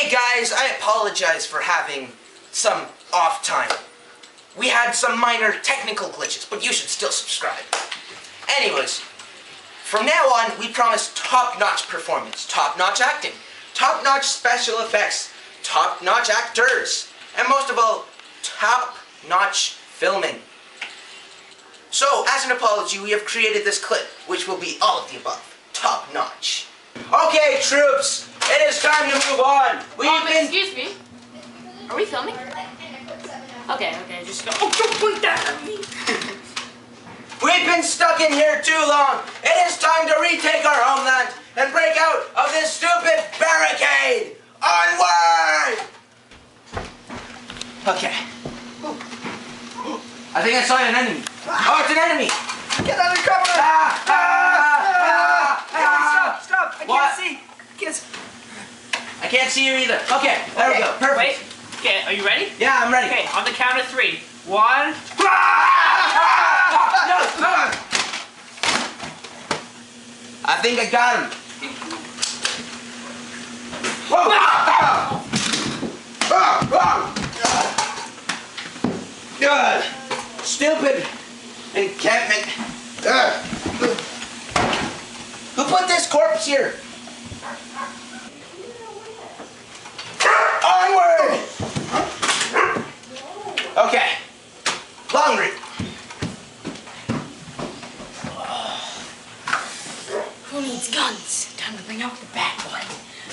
Hey guys, I apologize for having some off time. We had some minor technical glitches, but you should still subscribe. Anyways, from now on, we promise top-notch performance, top-notch acting, top-notch special effects, top-notch actors, and most of all, top-notch filming. So, as an apology, we have created this clip, which will be all of the above. Top-notch. Okay, troops, it is time to move on. Excuse me. Are we filming? Okay, just go. Oh, don't point that at me. We've been stuck in here too long. It is time to retake our homeland and break out of this stupid barricade. Onward! Okay. I think I saw an enemy. Oh, it's an enemy! Get under cover! Stop! I can't see. I can't see you either. Okay, there we go. Perfect. Wait. Okay, are you ready? Yeah, I'm ready. Okay, on the count of 3. 1. No. I think I got him. Whoa! Stupid encampment. Who put this corpse here? Onward! Okay. Long read. Who needs guns? Time to bring out the bad boy.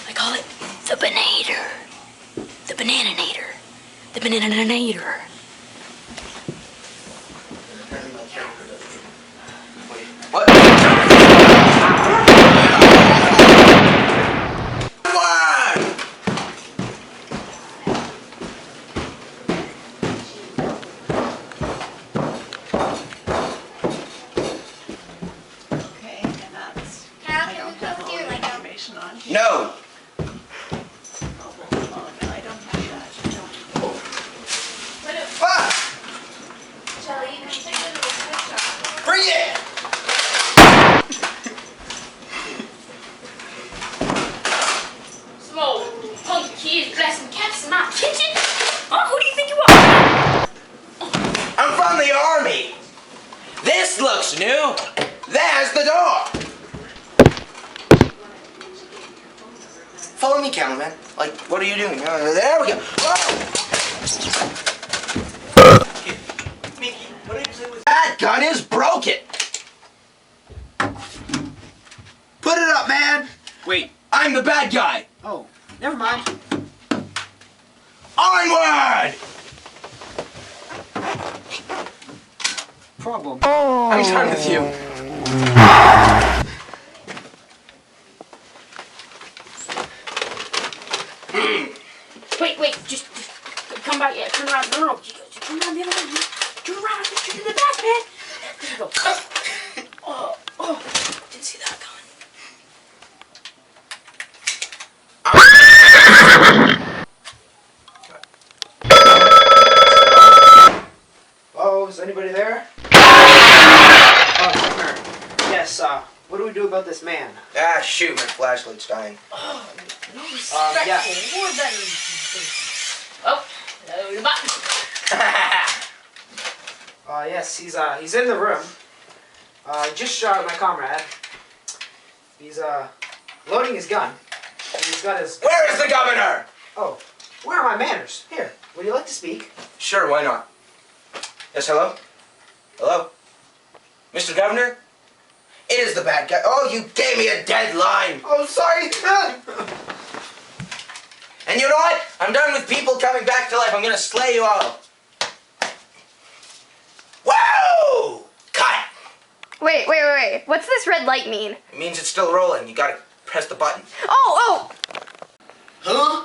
I call it the Bananator. The Bananator. The Bananator. What? No. Bring it! Small punk kids blasting cats in my kitchen? Oh, who do you think you are? I'm from the army. This looks new. There's the door. Follow me, cameraman. Like, what are you doing? There we go. Whoa! Mickey, what did you say was that gun is broken. Put it up, man! Wait, I'm the bad guy. Oh, never mind. Onward! Problem. I'm done with you. Wait, just come back. Yeah, turn around. No. Just turn around the other way. Turn around. Shoot in the back, man. There you go. Oh. Didn't see that coming. Oh, is anybody there? Governor. Yes, what do we do about this man? Ah, shoot, my flashlight's dying. Oh, no yeah. war veterans. Oh, hello, the button. Yes, he's in the room. Just shot my comrade. He's, loading his gun. And he's got his... Where is the governor? Oh, where are my manners? Here, would you like to speak? Sure, why not? Yes, hello? Hello? Mr. Governor? It is the bad guy. Oh, you gave me a deadline. Oh, sorry. And you know what? I'm done with people coming back to life. I'm gonna slay you all. Whoa! Cut! Wait. What's this red light mean? It means it's still rolling. You gotta press the button. Oh! Huh?